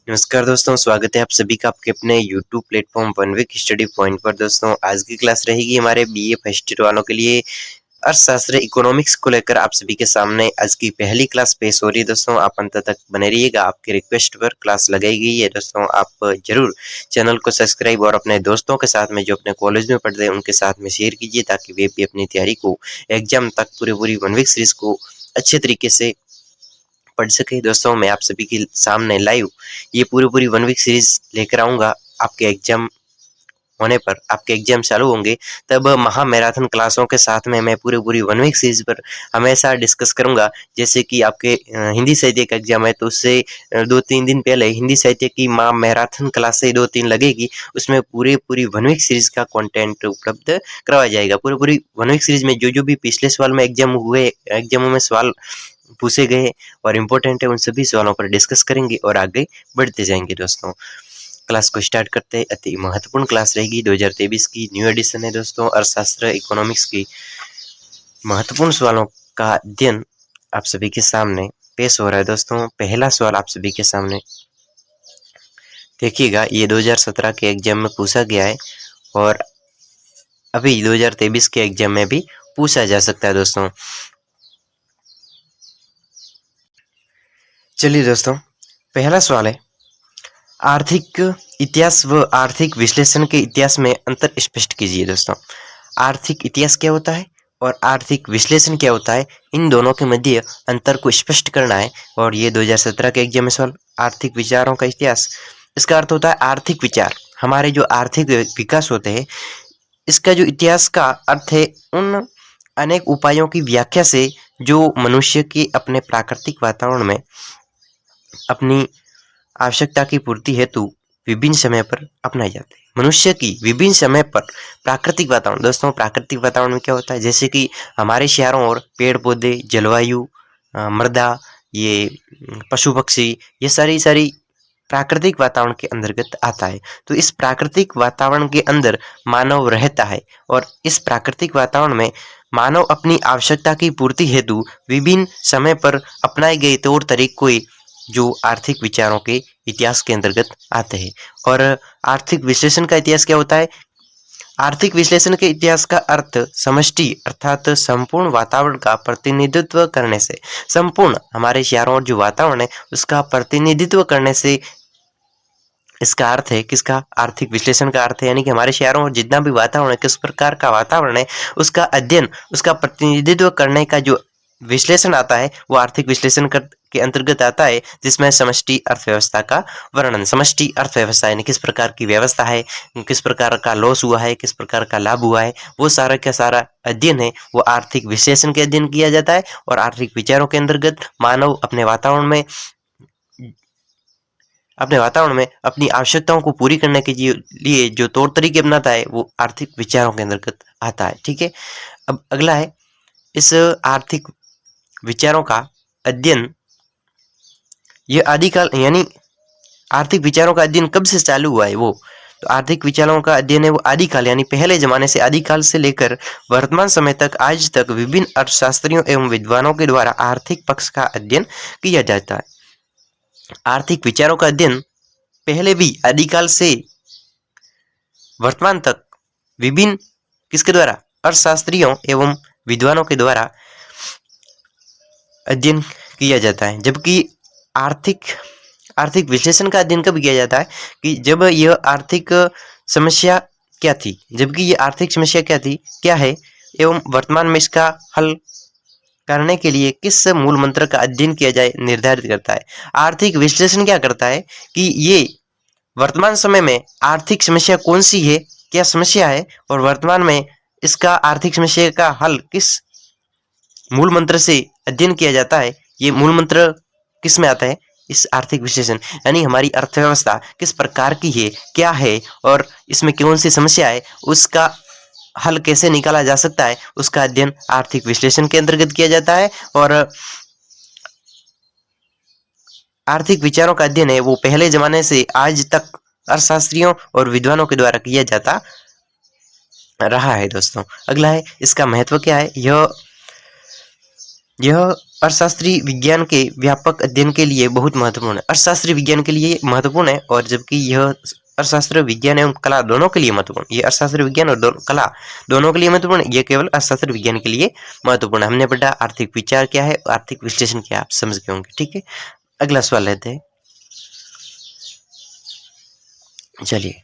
नमस्कार दोस्तों, स्वागत है आप सभी का आपके अपने YouTube platform one week study point पर। दोस्तों आज की क्लास रहेगी हमारे बीए फर्स्ट ईयर वालों के लिए। अर्थशास्त्र इकोनॉमिक्स को लेकर आप सभी के सामने आज की पहली क्लास पेश हो रही है। दोस्तों आप अंत तक बने रहिएगा, आपकी रिक्वेस्ट पर क्लास लगाई गई है। दोस्तों आप जरूर चैनल को सब्सक्राइब और अपने दोस्तों के साथ में जो अपने कॉलेज में पढ़ते हैं उनके साथ में शेयर कीजिए, ताकि वे भी अपनी तैयारी को एग्जाम तक पूरी वन वीक सीरीज को अच्छे तरीके से पढ़ सके। दोस्तों मैं आप सभी के सामने लाइव ये पूरी वन वीक सीरीज लेकर आऊँगा। आपके एग्जाम होने पर, आपके एग्जाम चालू होंगे तब महा मैराथन क्लासों के साथ में मैं पूरी वन वीक सीरीज पर हमेशा डिस्कस करूंगा। जैसे कि आपके हिंदी साहित्य का एग्जाम है तो उससे 2-3 दिन पहले हिंदी साहित्य की महा मैराथन क्लासें 2-3 लगेगी, उसमें पूरी वन वीक सीरीज का कंटेंट उपलब्ध करवाया जाएगा। पूरी वन वीक सीरीज में जो भी पिछले सवाल में एग्जामों में सवाल पूछे गए और इम्पोर्टेंट है, उन सभी सवालों पर डिस्कस करेंगे और आगे बढ़ते जाएंगे। दोस्तों क्लास को स्टार्ट करते हैं। अति महत्वपूर्ण क्लास रहेगी, 2023 की न्यू एडिशन है। दोस्तों अर्थशास्त्र इकोनॉमिक्स की महत्वपूर्ण सवालों का अध्ययन आप सभी के सामने पेश हो रहा है। दोस्तों पहला सवाल आप सभी के सामने देखिएगा, ये 2017 के एग्जाम में पूछा गया है और अभी 2023 के एग्जाम में भी पूछा जा सकता है। दोस्तों चलिए दोस्तों, पहला सवाल है, आर्थिक इतिहास व आर्थिक विश्लेषण के इतिहास में अंतर स्पष्ट कीजिए। दोस्तों आर्थिक इतिहास क्या होता है और आर्थिक विश्लेषण क्या होता है, इन दोनों के मध्य अंतर को स्पष्ट करना है। और ये 2017 के एग्जाम में सवाल, आर्थिक विचारों का इतिहास, इसका अर्थ होता है आर्थिक विचार, हमारे जो आर्थिक विकास होते हैं इसका जो इतिहास का अर्थ है उन अनेक उपायों की व्याख्या से जो मनुष्य के अपने प्राकृतिक वातावरण में अपनी आवश्यकता की पूर्ति हेतु विभिन्न समय पर अपनाए जाते हैं। मनुष्य की विभिन्न समय पर प्राकृतिक वातावरण, दोस्तों प्राकृतिक वातावरण में क्या होता है, जैसे कि हमारे शहरों और पेड़ पौधे, जलवायु, मृदा, ये पशु पक्षी, ये सारी प्राकृतिक वातावरण के अंतर्गत आता है। तो इस प्राकृतिक वातावरण के अंदर मानव रहता है और इस प्राकृतिक वातावरण में मानव अपनी आवश्यकता की पूर्ति हेतु विभिन्न समय पर अपनाए गए तौर तरीकों जो आर्थिक विचारों के इतिहास के अंतर्गत आते हैं। और आर्थिक विश्लेषण का इतिहास क्या होता है, आर्थिक विश्लेषण के इतिहास का अर्थ समष्टि अर्थात संपूर्ण वातावरण का प्रतिनिधित्व करने से, संपूर्ण हमारे शहरों और जो वातावरण है उसका प्रतिनिधित्व करने से इसका अर्थ है, किसका, आर्थिक विश्लेषण का अर्थ है यानी कि हमारे शहरों और जितना भी वातावरण है, किस प्रकार का वातावरण है उसका अध्ययन, उसका प्रतिनिधित्व करने का जो विश्लेषण आता है वो आर्थिक विश्लेषण के अंतर्गत आता है, जिसमें समष्टि अर्थव्यवस्था का वर्णन, समष्टि अर्थव्यवस्था यानी किस प्रकार की व्यवस्था है, किस प्रकार का लॉस हुआ है, किस प्रकार का लाभ हुआ है, वो सारा का सारा अध्ययन है वो आर्थिक विश्लेषण के अध्ययन किया जाता है। और आर्थिक विचारों के अंतर्गत मानव अपने वातावरण में अपनी आवश्यकताओं को पूरी करने के लिए जो तौर तरीके अपनाता है वो आर्थिक विचारों के अंतर्गत आता है। ठीक है, अब अगला है, इस आर्थिक विचारों का अध्ययन ये आदिकाल यानी आर्थिक विचारों का अध्ययन कब से चालू हुआ है, वो तो आर्थिक विचारों का अध्ययन है वो आदिकाल यानी पहले जमाने से, आदिकाल से लेकर वर्तमान समय तक, आज तक विभिन्न अर्थशास्त्रियों एवं विद्वानों के द्वारा आर्थिक पक्ष का अध्ययन किया जाता है। आर्थिक विचारों का अध्ययन पहले भी आदिकाल से वर्तमान तक विभिन्न किसके द्वारा, अर्थशास्त्रियों एवं विद्वानों के द्वारा अध्ययन किया जाता है। जबकि आर्थिक विश्लेषण का अध्ययन कब किया जाता है कि जब यह आर्थिक समस्या क्या थी, जबकि ये आर्थिक समस्या क्या है एवं वर्तमान में इसका हल करने के लिए किस मूल मंत्र का अध्ययन किया जाए निर्धारित करता है। आर्थिक विश्लेषण क्या करता है कि ये वर्तमान समय में आर्थिक समस्या कौन सी है, क्या समस्या है, और वर्तमान में इसका आर्थिक समस्या का हल किस मूल मंत्र से अध्ययन किया जाता है। ये मूल मंत्र किस में आता है, इस आर्थिक विश्लेषण, यानी हमारी अर्थव्यवस्था किस प्रकार की है, क्या है, और इसमें कौन सी समस्या है, उसका हल कैसे निकाला जा सकता है, उसका अध्ययन आर्थिक विश्लेषण के अंतर्गत किया जाता है। और आर्थिक विचारों का अध्ययन है वो पहले जमाने से आज तक अर्थशास्त्रियों और विद्वानों के द्वारा किया जाता रहा है। दोस्तों अगला है, इसका महत्व क्या है, यह यह अर्थशास्त्री विज्ञान के व्यापक अध्ययन के लिए बहुत महत्वपूर्ण है। अर्थशास्त्री विज्ञान के लिए महत्वपूर्ण है, और जबकि यह अर्थशास्त्र विज्ञान एवं कला दोनों के लिए महत्वपूर्ण। ये अर्थशास्त्र विज्ञान और कला दोनों के लिए महत्वपूर्ण, ये केवल अर्थशास्त्र विज्ञान के लिए महत्वपूर्ण है। हमने पढ़ा आर्थिक विचार क्या है, आर्थिक विश्लेषण क्या है, आप समझ गए होंगे। ठीक है, अगला सवाल लेते हैं। चलिए,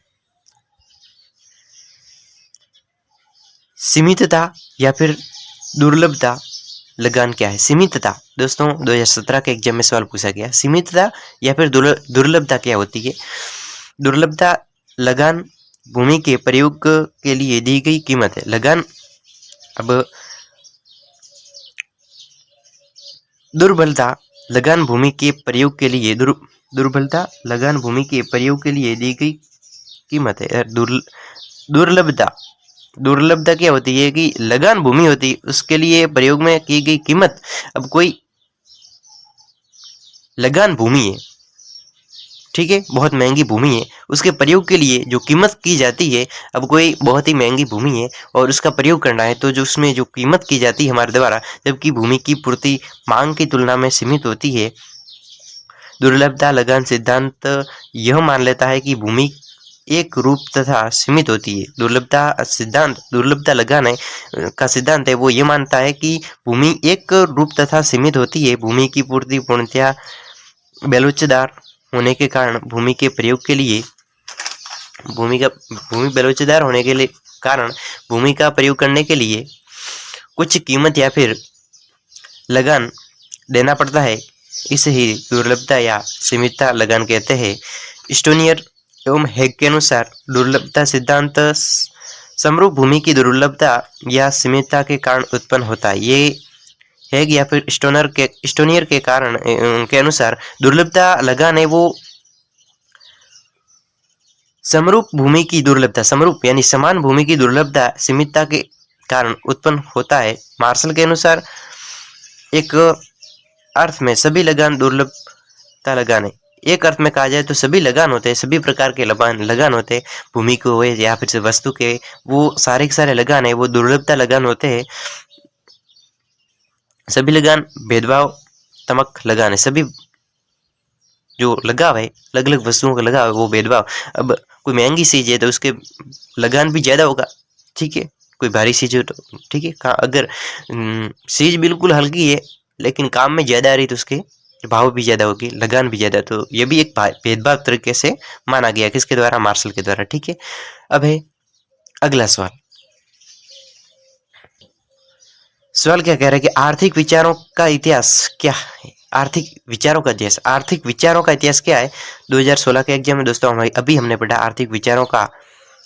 सीमितता या फिर दुर्लभता लगान क्या है? सीमितता दोस्तों 2017 के एग्जाम में सवाल पूछा गया। सीमितता या फिर दुर्लभता क्या होती है? दुर्लभता लगान भूमि के प्रयोग के लिए दी गई कीमत है। लगान, अब दुर्बलता लगान भूमि के प्रयोग के लिए दुर्बलता लगान भूमि के प्रयोग के लिए दी गई कीमत है। दुर्लभता क्या होती है कि लगान भूमि होती है, उसके लिए प्रयोग में की गई कीमत। अब कोई लगान भूमि है, ठीक है, बहुत महंगी भूमि है, उसके प्रयोग के लिए जो कीमत की जाती है, अब कोई बहुत ही महंगी भूमि है और उसका प्रयोग करना है, तो जो उसमें जो कीमत की जाती है हमारे द्वारा, जबकि भूमि की पूर्ति मांग की तुलना में सीमित होती है। दुर्लभता लगान सिद्धांत यह मान लेता है कि भूमि एक रूप तथा सीमित होती है। दुर्लभता लगान का सिद्धांत है, वो ये मानता है कि भूमि एक रूप तथा सीमित होती है। भूमि की पूर्ति पूर्णतया बेलोचदार होने के कारण भूमि के प्रयोग के लिए भूमि बेलोचदार होने के लिए कारण भूमि का प्रयोग करने के लिए कुछ कीमत या फिर लगान देना पड़ता है। इसे ही दुर्लभता या सीमितता लगान कहते हैं। स्टोनियर एवं हेग के अनुसार दुर्लभता सिद्धांत समरूप भूमि की दुर्लभता या सीमितता के कारण उत्पन्न होता है। ये हेग या फिर स्टोनियर के कारण के अनुसार दुर्लभता लगान है वो समरूप भूमि की दुर्लभता, समरूप यानी समान भूमि की दुर्लभता सीमितता के कारण उत्पन्न होता है। मार्शल के अनुसार एक अर्थ में सभी लगान दुर्लभता लगान है। एक अर्थ में कहा जाए तो सभी लगान होते हैं, सभी प्रकार के लगान होते हैं, भूमि को हुए या फिर वस्तु के, वो सारे के सारे लगान है वो दुर्लभता लगान होते हैं। सभी लगान भेदभावात्मक लगान है। सभी जो लगाव है, अलग अलग वस्तुओं का लगाव है, वो भेदभाव। अब कोई महंगी चीज है तो उसके लगान भी ज्यादा होगा, ठीक है, कोई भारी चीज हो तो ठीक है। अगर चीज बिल्कुल हल्की है लेकिन काम में ज्यादा आ रही तो उसके भाव भी ज्यादा होगी, लगान भी ज्यादा। तो ये भी एक भेदभाव तरीके से माना गया, किसके द्वारा? मार्शल के द्वारा। ठीक है, अब है अगला सवाल। सवाल क्या कह रहा है कि आर्थिक विचारों का इतिहास क्या है? आर्थिक विचारों का इतिहास, आर्थिक विचारों का इतिहास क्या है? 2016 के एग्जाम में दोस्तों अभी हमने पढ़ा आर्थिक विचारों का,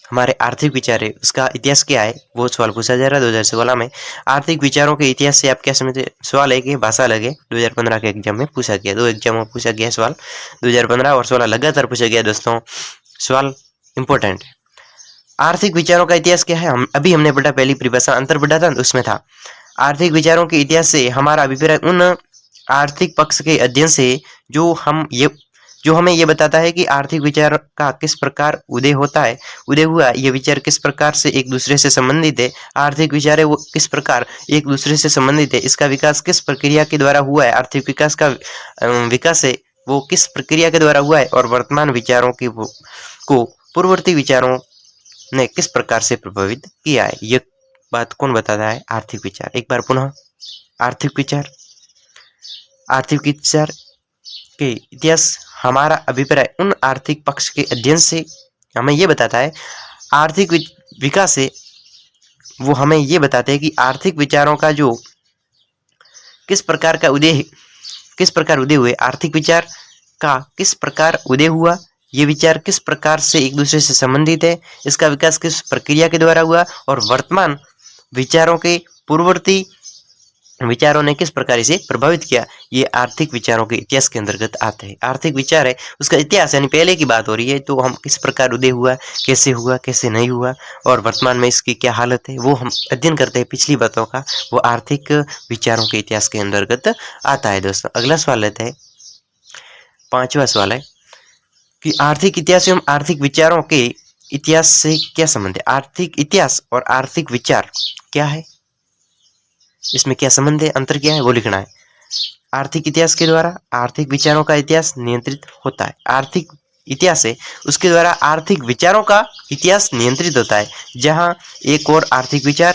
हमारे आर्थिक विचार है उसका इतिहास क्या है, वो सवाल पूछा जा रहा है 2016 में। आर्थिक विचारों के इतिहास से आप क्या समझते? सवाल है कि भाषा लगे 2015 के एग्जाम में पूछा गया, 2 एग्जाम में पूछा गया सवाल 2015 और 16 लगातार पूछा गया दोस्तों, सवाल इंपॉर्टेंट है। आर्थिक विचारों का इतिहास क्या है? हमने पढ़ा पहली परिभाषा अंतर पढ़ा था, उसमें था आर्थिक विचारों के इतिहास से हमारा अभिप्राय उन आर्थिक पक्ष के अध्ययन से जो हमें ये बताता है कि आर्थिक विचार का किस प्रकार उदय हुआ, ये विचार किस प्रकार से एक दूसरे से संबंधित है। आर्थिक विचार है वो किस प्रकार एक दूसरे से संबंधित है, इसका विकास किस प्रक्रिया के द्वारा हुआ है, आर्थिक विकास का विकास है वो किस प्रक्रिया के द्वारा हुआ है, और वर्तमान विचारों को पूर्ववर्ती विचारों ने किस प्रकार से प्रभावित किया है। ये बात कौन बताता है? आर्थिक विचार। एक बार पुनः, आर्थिक विचार के इतिहास हमारा अभिप्राय उन आर्थिक पक्ष के अध्ययन से हमें यह बताता है, आर्थिक विकास से वो हमें ये बताते हैं कि आर्थिक विचारों का जो किस प्रकार उदय हुए, आर्थिक विचार का किस प्रकार उदय हुआ, ये विचार किस प्रकार से एक दूसरे से संबंधित है, इसका विकास किस प्रक्रिया के द्वारा हुआ, और वर्तमान विचारों के पूर्ववर्ती विचारों ने किस प्रकार इसे प्रभावित किया, ये आर्थिक विचारों के इतिहास के अंतर्गत आते हैं। आर्थिक विचार है उसका इतिहास, यानी पहले की बात हो रही है, तो हम किस प्रकार उदय हुआ, कैसे नहीं हुआ, और वर्तमान में इसकी क्या हालत है, वो हम अध्ययन करते हैं पिछली बातों का, वो आर्थिक विचारों के इतिहास के अंतर्गत आता है। दोस्तों अगला सवाल लेते हैं, 5वां सवाल है कि आर्थिक इतिहास एवं आर्थिक विचारों के इतिहास से क्या संबंध है? आर्थिक इतिहास और आर्थिक विचार क्या है? इसमें क्या संबंध है, अंतर क्या है वो लिखना है। आर्थिक इतिहास के द्वारा आर्थिक विचारों का इतिहास नियंत्रित होता है। आर्थिक इतिहास है उसके द्वारा आर्थिक विचारों का इतिहास नियंत्रित होता है, जहां एक और आर्थिक विचार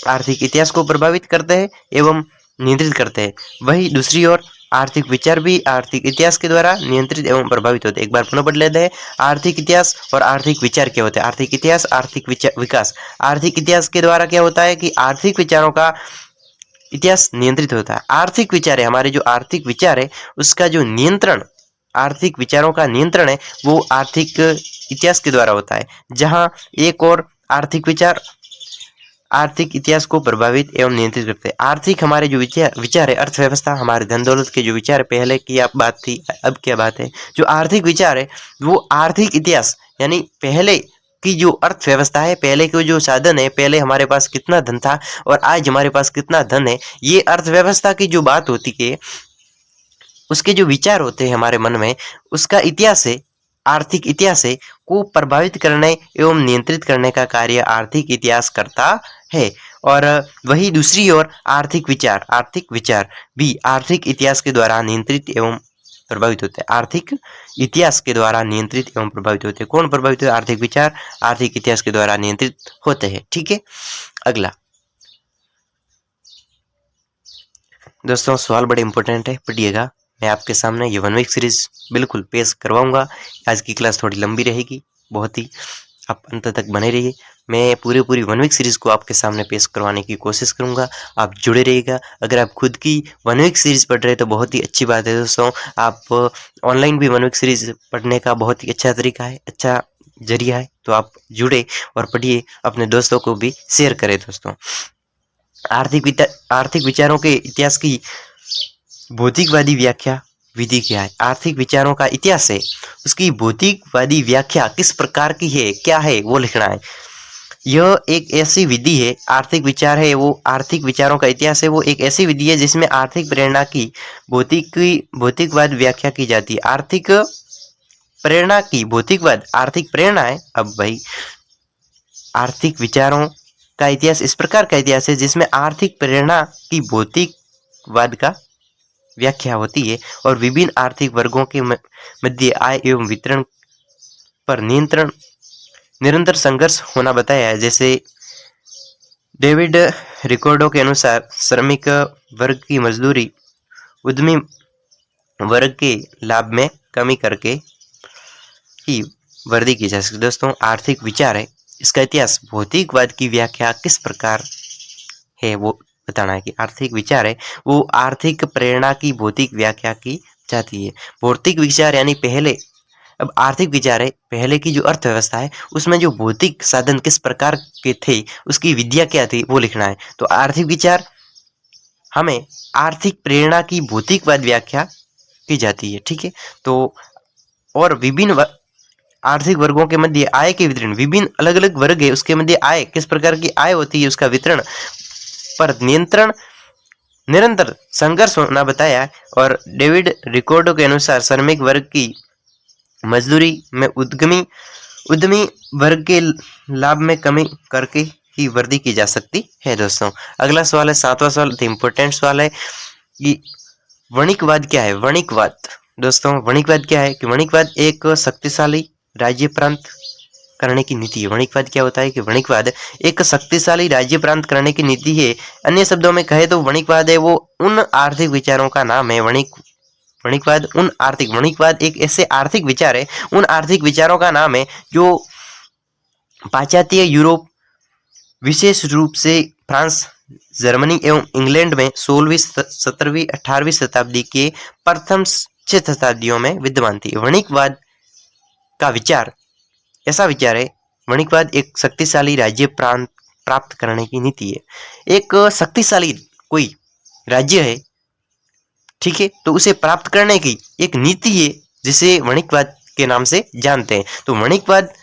आर्थिक इतिहास को प्रभावित करते हैं एवं नियंत्रित करते हैं, वही दूसरी ओर आर्थिक विचार भी आर्थिक इतिहास के द्वारा नियंत्रित एवं प्रभावित होते हैं। एक बार पुनः पढ़ लेते हैं, आर्थिक इतिहास और आर्थिक विचार क्या होते हैं। आर्थिक इतिहास, आर्थिक विकास। आर्थिक इतिहास के द्वारा क्या होता है कि आर्थिक विचारों का इतिहास नियंत्रित होता है। आर्थिक विचार है, हमारे जो आर्थिक विचार है उसका जो नियंत्रण, आर्थिक विचारों का नियंत्रण है वो आर्थिक इतिहास के द्वारा होता है, जहां एक और आर्थिक विचार आर्थिक इतिहास को प्रभावित एवं नियंत्रित करते हैं। आर्थिक हमारे जो विचार है, अर्थव्यवस्था, हमारे धन दौलत के जो विचार है, पहले की आप बात थी, अब क्या बात है, जो आर्थिक विचार है वो आर्थिक इतिहास यानी पहले की जो अर्थव्यवस्था है, पहले के जो साधन है, पहले हमारे पास कितना धन था और आज हमारे पास कितना धन है, ये अर्थव्यवस्था की जो बात होती है, उसके जो विचार होते हैं हमारे मन में, उसका इतिहास है, आर्थिक इतिहास है, को प्रभावित करने एवं नियंत्रित करने का कार्य आर्थिक इतिहास करता है। और वही दूसरी ओर आर्थिक विचार भी आर्थिक इतिहास के द्वारा नियंत्रित एवं प्रभावित होते हैं। आर्थिक इतिहास के द्वारा नियंत्रित एवं प्रभावित होते हैं। कौन प्रभावित होते हैं? आर्थिक विचार आर्थिक इतिहास के द्वारा नियंत्रित होते हैं। ठीक है, अगला दोस्तों सवाल बड़े इंपॉर्टेंट है, पढ़िएगा। मैं आपके सामने ये 1 वीक सीरीज बिल्कुल पेश करवाऊंगा। आज की क्लास थोड़ी लंबी रहेगी, बहुत ही, आप अंत तक बने रहिए। मैं पूरी 1 वीक सीरीज को आपके सामने पेश करवाने की कोशिश करूंगा, आप जुड़े रहिएगा। अगर आप खुद की 1 वीक सीरीज पढ़ रहे हैं तो बहुत ही अच्छी बात है दोस्तों। आप ऑनलाइन भी 1 वीक सीरीज पढ़ने का बहुत ही अच्छा तरीका है, अच्छा जरिया है, तो आप जुड़े और पढ़िए, अपने दोस्तों को भी शेयर करें दोस्तों। आर्थिक विचारों के इतिहास की भौतिकवादी व्याख्या विधि क्या है? आर्थिक विचारों का इतिहास है, उसकी भौतिकवादी व्याख्या किस प्रकार की है, क्या है, वो लिखना है। यह एक ऐसी विधि है, आर्थिक विचार है वो आर्थिक विचारों का इतिहास है, वो एक ऐसी विधि है जिसमें आर्थिक प्रेरणा की भौतिकवाद व्याख्या की जाती है। आर्थिक प्रेरणा की भौतिकवाद आर्थिक प्रेरणा है। अब भाई आर्थिक विचारों का इतिहास इस प्रकार का इतिहास है जिसमें आर्थिक प्रेरणा की भौतिकवाद का व्याख्या होती है और विभिन्न आर्थिक वर्गों के मध्य आय एवं वितरण पर निरंतर संघर्ष होना बताया है। जैसे डेविड रिकॉर्डो के अनुसार श्रमिक वर्ग की मजदूरी उद्यमी वर्ग के लाभ में कमी करके ही वृद्धि की जा सकती है। दोस्तों आर्थिक विचार है, इसका इतिहास भौतिकवाद की व्याख्या किस प्रकार है वो बताना है कि आर्थिक विचार है वो आर्थिक प्रेरणा की भौतिक व्याख्या की जाती है। भौतिक विचार यानी पहले, अब आर्थिक विचार है पहले की जो अर्थव्यवस्था है उसमें जो भौतिक साधन किस प्रकार के थे, उसकी विद्या क्या थी, वो लिखना है। तो आर्थिक विचार हमें आर्थिक प्रेरणा की भौतिकवाद व्याख्या की जाती है। ठीक है, तो और विभिन्न आर्थिक वर्गों के मध्य आय के वितरण, विभिन्न अलग अलग वर्ग है उसके मध्य आय किस प्रकार की आय होती है, उसका वितरण पर निरंतर संघर्ष होना बताया। और डेविड रिकॉर्डो के अनुसार श्रमिक वर्ग की मजदूरी में उद्यमी वर्ग के लाभ में कमी करके ही वृद्धि की जा सकती है। दोस्तों अगला सवाल है 7वां सवाल, इंपॉर्टेंट सवाल है कि वणिकवाद क्या है? वणिकवाद दोस्तों वणिकवाद क्या है कि वणिकवाद एक शक्तिशाली राज्य प्रांत करने की नीति है। वणिकवाद क्या होता है कि वणिकवाद एक शक्तिशाली राज्य प्रांत करने की नीति है। अन्य शब्दों में कहे तो वणिकवाद है वो उन आर्थिक विचारों का नाम है। वणिकवाद एक ऐसे आर्थिक विचार है, उन आर्थिक विचारों का नाम है जो पाश्चात्य यूरोप, विशेष रूप से फ्रांस, जर्मनी एवं इंग्लैंड में 16वीं 17वीं 18वीं शताब्दी के प्रथम 6 शताब्दियों में विद्यमान थी। वणिकवाद का विचार ऐसा विचार है, वणिकवाद एक शक्तिशाली राज्य प्राप्त करने की नीति है। एक शक्तिशाली कोई राज्य है, ठीक है, तो उसे प्राप्त करने की एक नीति है जिसे वणिकवाद के नाम से जानते हैं। तो वणिकवाद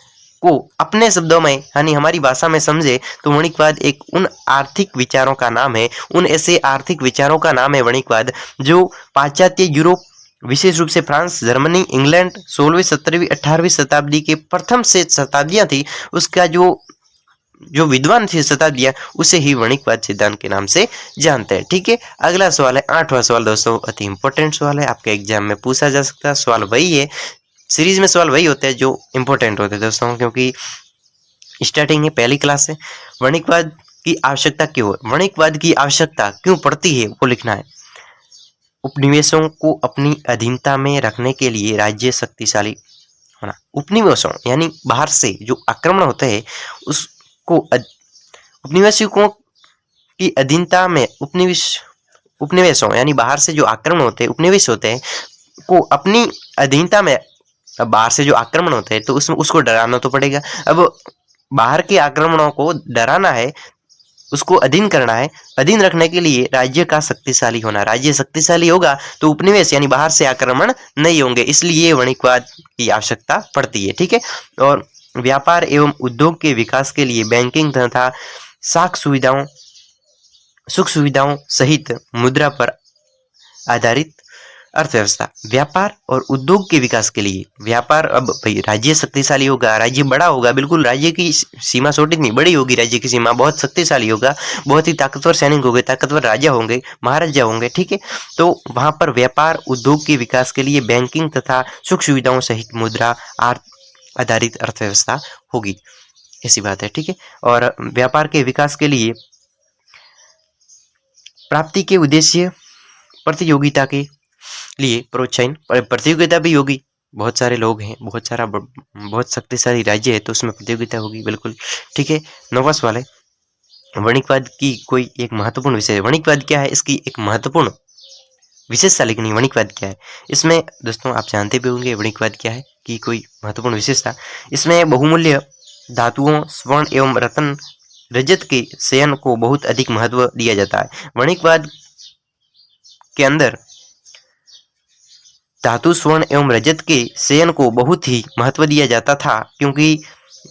को अपने शब्दों में यानी हमारी भाषा में समझे तो वणिकवाद एक उन आर्थिक विचारों का नाम है, उन ऐसे आर्थिक विचारों का नाम है वणिकवाद जो पाश्चात्य यूरोप, विशेष रूप से फ्रांस, जर्मनी, इंग्लैंड 16वीं 17वीं 18वीं शताब्दी के प्रथम से शताब्दियां थी, उसका जो जो विद्वान थे शताब्दियां, उसे ही वणिकवाद सिद्धांत के नाम से जानते हैं। ठीक है, अगला सवाल है 8वां सवाल दोस्तों, अति इंपॉर्टेंट सवाल है, आपके एग्जाम में पूछा जा सकता है। सवाल वही है, सीरीज में सवाल वही होते हैं जो इंपॉर्टेंट होते हैं दोस्तों, क्योंकि स्टार्टिंग है, पहली क्लास है। वणिकवाद की आवश्यकता क्यों है, वणिकवाद की आवश्यकता क्यों पड़ती है, वो लिखना है। उपनिवेशों को अपनी अधीनता में रखने के लिए राज्य शक्तिशाली होना। उपनिवेशों यानी बाहर से जो आक्रमण होते हैं उसको उपनिवेशों की अधीनता में, उपनिवेशों यानी बाहर से जो आक्रमण होते हैं, उपनिवेश होते हैं, को अपनी अधीनता में, अब बाहर से जो आक्रमण होते हैं तो उसको डराना तो पड़ेगा। अब बाहर के आक्रमणों को डराना है, उसको अधीन करना है। अधीन रखने के लिए राज्य का शक्तिशाली होना, राज्य शक्तिशाली होगा तो उपनिवेश यानी बाहर से आक्रमण नहीं होंगे, इसलिए वणिकवाद की आवश्यकता पड़ती है। ठीक है, और व्यापार एवं उद्योग के विकास के लिए बैंकिंग तथा सुख सुविधाओं सहित मुद्रा पर आधारित अर्थव्यवस्था। व्यापार और उद्योग के विकास के लिए, व्यापार, अब भाई राज्य शक्तिशाली होगा, राज्य बड़ा होगा, बिल्कुल राज्य की सीमा छोटी नहीं बड़ी होगी, राज्य की सीमा बहुत शक्तिशाली होगा, बहुत ही ताकतवर सैनिक होंगे, ताकतवर राजा होंगे, महाराजा होंगे। ठीक है, तो वहां पर व्यापार उद्योग के विकास के लिए बैंकिंग तथा सुख सुविधाओं सहित मुद्रा आधारित अर्थव्यवस्था होगी, ऐसी बात है। ठीक है, और व्यापार के विकास के लिए प्राप्ति के उद्देश्य प्रतियोगिता के लिए प्रोत्साहन, प्रतियोगिता भी होगी, बहुत सारे लोग हैं, बहुत शक्तिशाली राज्य है तो उसमें प्रतियोगिता होगी, बिल्कुल। ठीक है, 9वां सवाल है, वणिकवाद की कोई एक महत्वपूर्ण विषय, वणिकवाद क्या है, इसकी एक महत्वपूर्ण विशेषता लिखनी। वणिकवाद क्या है, इसमें दोस्तों आप जानते भी होंगे वणिकवाद क्या है कि कोई महत्वपूर्ण विशेषता, इसमें बहुमूल्य धातुओं, स्वर्ण एवं रत्न रजत के चयन को बहुत अधिक महत्व दिया जाता है। वणिकवाद के अंदर धातु, स्वर्ण एवं रजत के चयन को बहुत ही महत्व दिया जाता था, क्योंकि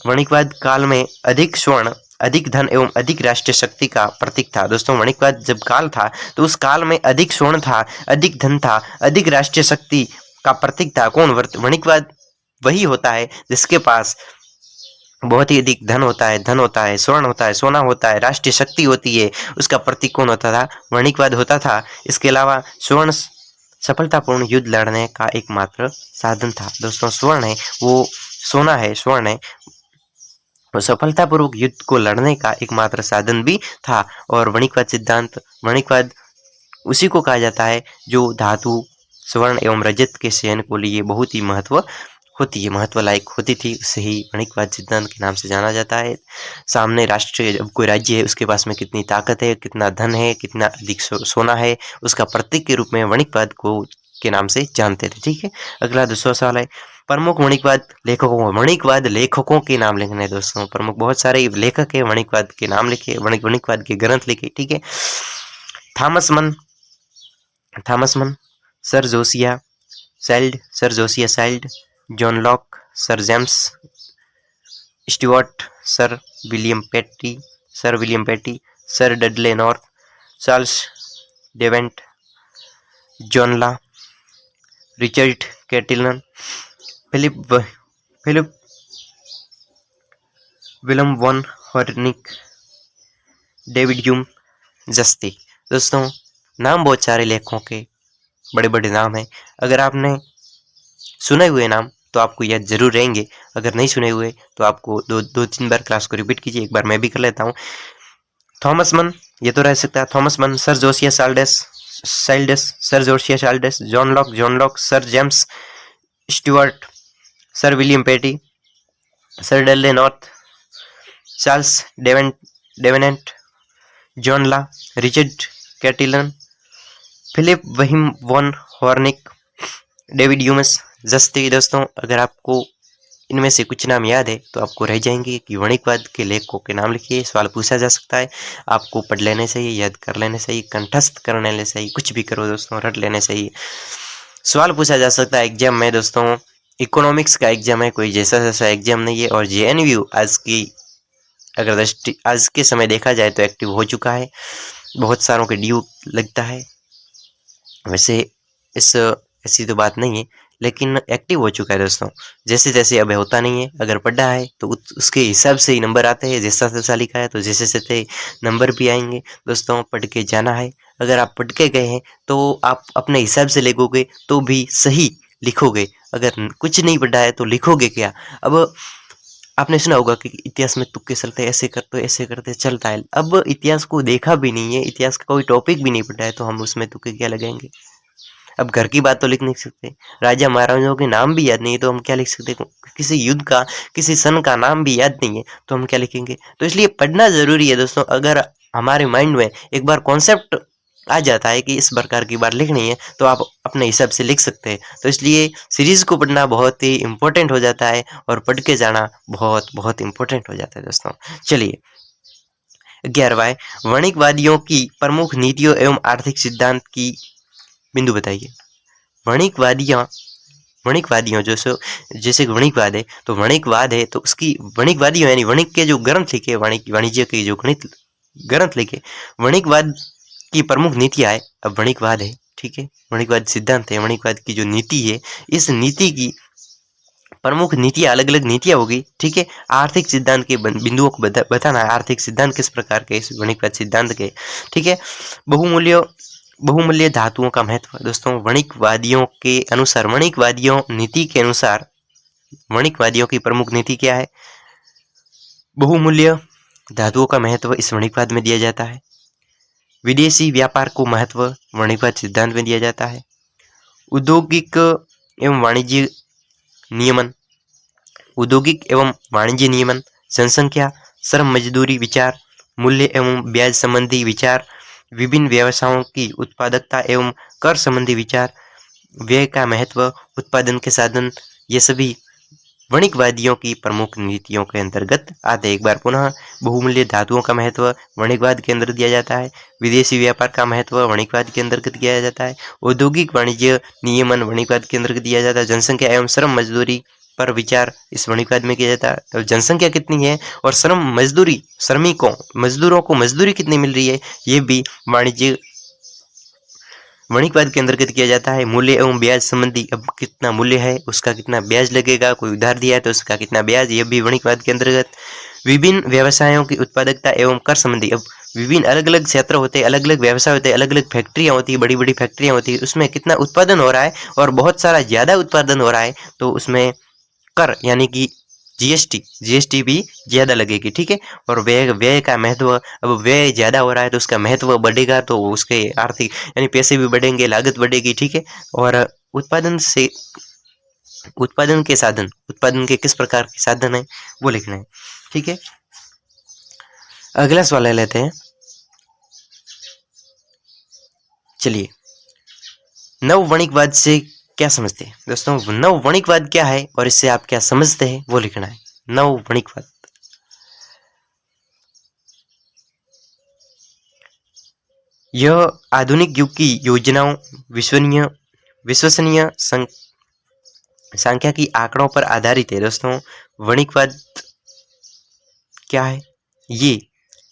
वणिकवाद काल में अधिक स्वर्ण, अधिक धन एवं अधिक राष्ट्रीय शक्ति का प्रतीक था। दोस्तों, वणिकवाद जब काल था तो उस काल में अधिक स्वर्ण था, अधिक धन था, अधिक राष्ट्रीय शक्ति का प्रतीक था। कौन? वणिकवाद वही होता है जिसके पास बहुत ही अधिक धन होता है, स्वर्ण होता है, सोना होता है, राष्ट्रीय शक्ति होती है, उसका प्रतीक कौन होता था? वणिकवाद होता था। इसके अलावा स्वर्ण सफलतापूर्ण युद्ध लड़ने का एकमात्र साधन था। दोस्तों, स्वर्ण है वो सोना है, स्वर्ण है वो सफलतापूर्वक युद्ध को लड़ने का एकमात्र साधन भी था। और वणिकवाद सिद्धांत, वणिकवाद उसी को कहा जाता है जो धातु, स्वर्ण एवं रजत के चयन को लिए बहुत ही महत्व लायक होती थी, उसे ही वणिकवाद सिद्धांत के नाम से जाना जाता है। सामने राष्ट्र, जब कोई राज्य है उसके पास में कितनी ताकत है, कितना धन है, कितना अधिक सोना है, उसका प्रतीक के रूप में वणिकवाद को के नाम से जानते थे। ठीक है, अगला 200 सवाल है, प्रमुख वणिकवाद लेखकों के नाम लिखने हैं दोस्तों। प्रमुख बहुत सारे लेखक है, वणिकवाद के नाम लिखे, वणिकवाद के ग्रंथ लिखे। ठीक है, Thomas Mun, sir Josiah Child, John Locke, sir James Steuart, sir William Petty, sir Dudley North, Charles Davenant, John Law, Richard Cantillon, Philip Wilhelm von Hornigk, David Hume जस्ती। दोस्तों, नाम बहुत सारे लेखकों के बड़े नाम हैं। अगर आपने सुने हुए नाम तो आपको याद जरूर रहेंगे, अगर नहीं सुने हुए तो आपको दो तीन बार क्लास को रिपीट कीजिए। एक बार मैं भी कर लेता हूँ। थॉमस मन, ये तो रह सकता है Thomas Mun, sir Josiah Child, John Locke, sir James Steuart, sir William Petty, sir Dudley North, Charles Davenant, John Law, Richard Cantillon, Philip William von Hornigk, David Hume's जस्ती। दोस्तों, अगर आपको इनमें से कुछ नाम याद है तो आपको रह जाएंगे कि वणिकवाद के लेखकों के नाम लिखिए। सवाल पूछा जा सकता है, आपको पढ़ लेने चाहिए, याद कर लेने चाहिए, कंठस्थ कर लेने चाहिए, कुछ भी करो दोस्तों, रट लेने चाहिए। सवाल पूछा जा सकता है एग्जाम में दोस्तों, इकोनॉमिक्स का एग्जाम है, कोई जैसा एग्जाम नहीं है। और JNU आज के समय देखा जाए तो एक्टिव हो चुका है, बहुत सारों के ड्यू लगता है। वैसे ऐसी तो बात नहीं है, लेकिन एक्टिव हो चुका है दोस्तों। जैसे तैसे अब होता नहीं है, अगर पढ़ा है तो उसके हिसाब से ही नंबर आते हैं। जैसा तैसा लिखा है तो जैसे तैसे नंबर भी आएंगे दोस्तों। पढ़ के जाना है। अगर आप पढ़ के गए हैं तो आप अपने हिसाब से लिखोगे तो भी सही लिखोगे। अगर कुछ नहीं पढ़ा है तो लिखोगे क्या। अब आपने सुना होगा कि इतिहास में तुक्के चलते हैं, ऐसे करते चलता है। अब इतिहास को देखा भी नहीं है, इतिहास का कोई टॉपिक भी नहीं पढ़ा है, तो हम उसमें तुक्के क्या लगाएंगे। अब घर की बात तो लिख नहीं सकते, राजा महाराजाओं के नाम भी याद नहीं है तो हम क्या लिख सकते। किसी युद्ध का, किसी सन का नाम भी याद नहीं है तो हम क्या लिखेंगे। तो इसलिए पढ़ना जरूरी है दोस्तों। अगर हमारे माइंड में एक बार कॉन्सेप्ट आ जाता है कि इस प्रकार की बात लिखनी है तो आप अपने हिसाब से लिख सकते हैं। तो इसलिए सीरीज को पढ़ना बहुत ही इम्पोर्टेंट हो जाता है और पढ़ के जाना बहुत बहुत इम्पोर्टेंट हो जाता है दोस्तों। चलिए 11वां, वणिकवादियों की प्रमुख नीतियों एवं आर्थिक सिद्धांत की बिंदु बताइए। वणिकवादियां वणिकवादियों जैसे वणिकवाद है तो वणिकवाद है तो उसकी वणिकवादियों यानी वणिक के जो ग्रंथ लिखे, वाणिज्य के जो गणित ग्रंथ लिखे, वणिकवाद की प्रमुख नीतियां है। अब वणिकवाद है, ठीक है, वणिकवाद सिद्धांत है, वणिकवाद की जो नीति है, इस नीति की प्रमुख नीतियां, अलग अलग नीतियां होगी, ठीक है। आर्थिक सिद्धांत के बिंदुओं को बताना है, आर्थिक सिद्धांत किस प्रकार के इस वणिकवाद सिद्धांत के, ठीक है। बहुमूल्य धातुओं का महत्व दोस्तों, वणिकवादियों के अनुसार, वणिकवादियों नीति के अनुसार वणिकवादियों की प्रमुख नीति क्या है। बहुमूल्य धातुओं का महत्व इस वणिकवाद में दिया जाता है। विदेशी व्यापार को महत्व वणिकवाद सिद्धांत में दिया जाता है। औद्योगिक एवं वाणिज्य नियमन, औद्योगिक एवं वाणिज्य नियमन, जनसंख्या, श्रम मजदूरी विचार, मूल्य एवं ब्याज संबंधी विचार, विभिन्न व्यवसायों की उत्पादकता एवं कर संबंधी विचार, व्यय का महत्व, उत्पादन के साधन, ये सभी वणिकवादियों की प्रमुख नीतियों के अंतर्गत आते हैं। एक बार पुनः, बहुमूल्य धातुओं का महत्व वणिकवाद के अंदर दिया जाता है। विदेशी व्यापार का महत्व वणिकवाद के अंतर्गत किया जाता है। औद्योगिक वाणिज्य नियमन वणिकवाद के अंतर्गत दिया जाता है। जनसंख्या एवं श्रम मजदूरी पर विचार इस वणिकवाद में किया जाता है। तो जनसंख्या कितनी है और श्रम मजदूरी, श्रमिकों मजदूरों को मजदूरी कितनी मिल रही है, ये भी वाणिज्य वणिकवाद के अंतर्गत किया जाता है। मूल्य एवं ब्याज संबंधी, अब कितना मूल्य है, उसका कितना ब्याज लगेगा, कोई उधार दिया है तो उसका कितना ब्याज, ये भी वणिकवाद के अंतर्गत। विभिन्न व्यवसायों की उत्पादकता एवं कर संबंधी, अब विभिन्न अलग अलग क्षेत्र होते हैं, अलग अलग व्यवसाय होते हैं, अलग अलग फैक्ट्रियां होती है, बड़ी बड़ी फैक्ट्रियां होती है, उसमें कितना उत्पादन हो रहा है और बहुत सारा ज्यादा उत्पादन हो रहा है तो उसमें कर यानी कि जीएसटी भी ज्यादा लगेगी, ठीक है। और व्यय का महत्व, अब व्यय ज्यादा हो रहा है तो उसका महत्व बढ़ेगा तो उसके आर्थिक यानी पैसे भी बढ़ेंगे, लागत बढ़ेगी, ठीक है। और उत्पादन के साधन, उत्पादन के किस प्रकार के साधन है वो लिखना है, ठीक है। अगला सवाल ले लेते हैं। चलिए, नव वणिकवाद से क्या समझते हैं दोस्तों। नव वणिकवाद क्या है और इससे आप क्या समझते हैं वो लिखना है। नव वणिकवाद, यह आधुनिक युग की योजनाओं, विश्वसनीय सांख्यिकी आंकड़ों पर आधारित है दोस्तों। वणिकवाद क्या है, ये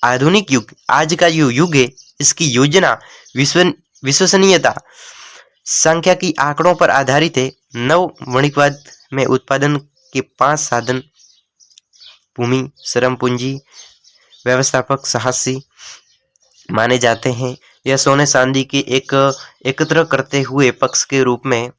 आधुनिक युग, आज का जो युग है, इसकी योजना, विश्वसनीयता, सांख्यिकी आंकड़ों पर आधारित है। नव वणिकवाद में उत्पादन के 5 साधन, भूमि, श्रम पूंजी, व्यवस्थापक, साहसी माने जाते हैं। यह सोने चांदी के एक एकत्र करते हुए पक्ष के रूप में